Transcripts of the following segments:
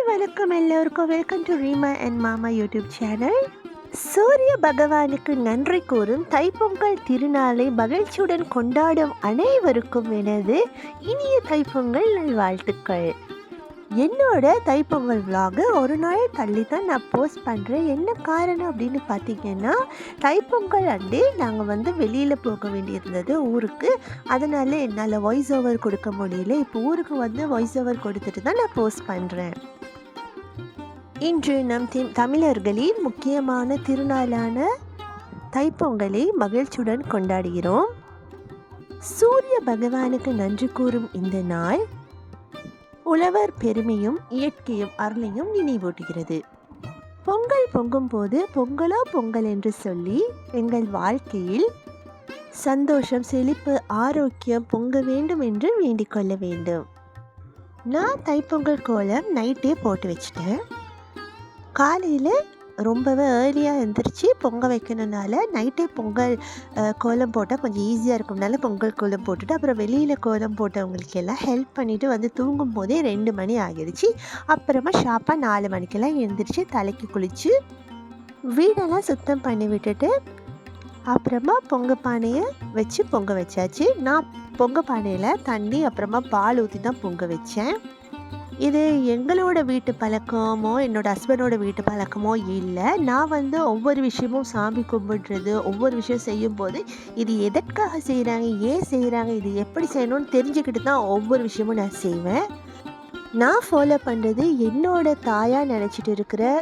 வணக்கம் எல்லோருக்கும். Welcome to Reema and மாமா யூடியூப் சேனல். சூரிய பகவானுக்கு நன்றி கூறும் தைப்பொங்கல் திருநாளை மகிழ்ச்சியுடன் கொண்டாடும் அனைவருக்கும் எனது இனிய தைப்பொங்கல் நல்வாழ்த்துக்கள். என்னோட தைப்பொங்கல் vlog ஒரு நாள் தள்ளி தான் நான் போஸ்ட் பண்ணுறேன். என்ன காரணம் அப்படின்னு பார்த்தீங்கன்னா, தைப்பொங்கல் அண்டே நாங்கள் வெளியில் போக வேண்டியிருந்தது ஊருக்கு. அதனால் என்னால் வாய்ஸ் ஓவர் கொடுக்க முடியல. இப்போ ஊருக்கு வாய்ஸ் ஓவர் கொடுத்துட்டு தான் நான் போஸ்ட் பண்ணுறேன். இன்று நம் தமிழர்களின் முக்கியமான திருநாளான தைப்பொங்கலை மகிழ்ச்சியுடன் கொண்டாடுகிறோம். சூரிய பகவானுக்கு நன்றி கூறும் இந்த நாள் உழவர் பெருமையும் இயற்கையும் அருளையும் நினைவூட்டுகிறது. பொங்கல் பொங்கும் போது பொங்கலோ பொங்கல் என்று சொல்லி எங்கள் வாழ்க்கையில் சந்தோஷம், செழிப்பு, ஆரோக்கியம் பொங்க வேண்டும் என்று வேண்டிக் கொள்ள வேண்டும். நான் தைப்பொங்கல் கோலம் நைட்டே போட்டு வச்சிட்டேன். காலையில் ரொம்பவே ஏர்லியாக எழுந்திரிச்சு பொங்க வைக்கணுனால நைட்டே பொங்கல் கோலம் போட்டால் கொஞ்சம் ஈஸியாக இருக்கும்னால பொங்கல் கோலம் போட்டுட்டு அப்புறம் வெளியில் கோலம் போட்டவங்களுக்கு எல்லாம் ஹெல்ப் பண்ணிவிட்டு தூங்கும் போதே 2 மணி ஆகிடுச்சு. அப்புறமா ஷார்ப்பாக 4 மணிக்கெல்லாம் எழுந்திரிச்சு தலைக்கு குளித்து வீடெல்லாம் சுத்தம் பண்ணி விட்டுட்டு அப்புறமா பொங்க பானையை வச்சு பொங்க வச்சாச்சு. நான் பொங்க பானையில் தண்ணி அப்புறமா பால் ஊற்றி தான் பொங்க வச்சேன். இது எங்களோட வீட்டு பழக்கமோ என்னோட ஹஸ்பண்டோட வீட்டு பழக்கமோ இல்லை. நான் ஒவ்வொரு விஷயமும் சாமி கும்பிடுறது, ஒவ்வொரு விஷயம் செய்யும்போது இது எதற்காக செய்கிறாங்க, ஏன் செய்கிறாங்க, இது எப்படி செய்யணும்னு தெரிஞ்சுக்கிட்டு தான் ஒவ்வொரு விஷயமும் நான் செய்வேன். நான் ஃபாலோ பண்ணுறது என்னோட தாயாக நினச்சிட்டு இருக்கிற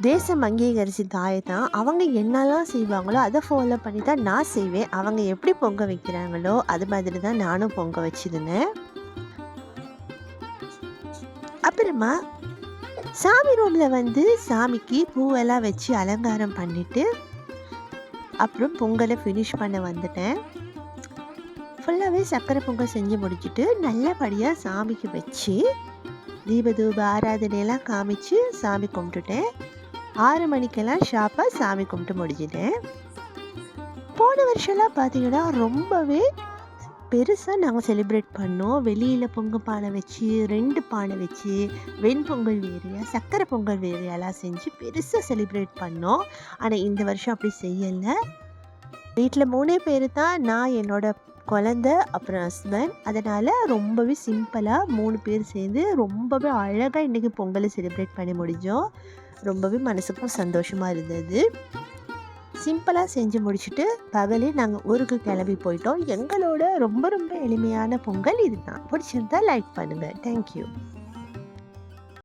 தேசம் அங்கீகரிச்சு தாயை தான். அவங்க என்னெல்லாம் செய்வாங்களோ அதை ஃபாலோ பண்ணி தான் நான் செய்வேன். அவங்க எப்படி பொங்க வைக்கிறாங்களோ அது மாதிரி தான் நானும் பொங்க வச்சுருந்தேன். அப்புறமா சாமி ரூமில் சாமிக்கு பூவெல்லாம் வச்சு அலங்காரம் பண்ணிவிட்டு அப்புறம் பொங்கலை ஃபினிஷ் பண்ண வந்துட்டேன். ஃபுல்லாகவே சர்க்கரை பொங்கல் செஞ்சு முடிச்சுட்டு நல்லபடியாக சாமிக்கு வச்சு தீபதூப ஆராதனையெல்லாம் காமிச்சு சாமி கும்பிட்டுட்டேன். 6 மணிக்கெல்லாம் ஷார்ப்பாக சாமி கும்பிட்டு முடிச்சிட்டேன். போன வருஷம்லாம் பார்த்தீங்கன்னா ரொம்பவே பெருசாக நாங்கள் செலிப்ரேட் பண்ணோம். வெளியில் பொங்க பானை வச்சு 2 பானை வச்சு வெண்பொங்கல் வேறையா சர்க்கரை பொங்கல் வேறையாலாம் செஞ்சு பெருசாக செலிப்ரேட் பண்ணோம். ஆனால் இந்த வருஷம் அப்படி செய்யலை. வீட்டில் 3 பேர் தான், நான், என்னோட குழந்தை அப்புறம் ஹஸ்பண்ட். அதனால் ரொம்பவே சிம்பிளாக 3 பேர் சேர்ந்து ரொம்பவே அழகாக இன்றைக்கி பொங்கலை செலிப்ரேட் பண்ணி முடிஞ்சோம். ரொம்பவே மனசுக்கும் சந்தோஷமாக இருந்தது. சிம்பிளாக செஞ்சு முடிச்சுட்டு பகலே நாங்கள் ஊருக்கு கிளம்பி போயிட்டோம். எங்களோட ரொம்ப ரொம்ப எளிமையான பொங்கல் இதுதான். பிடிச்சிருந்தா லைக் பண்ணுங்கள். தேங்க்யூ.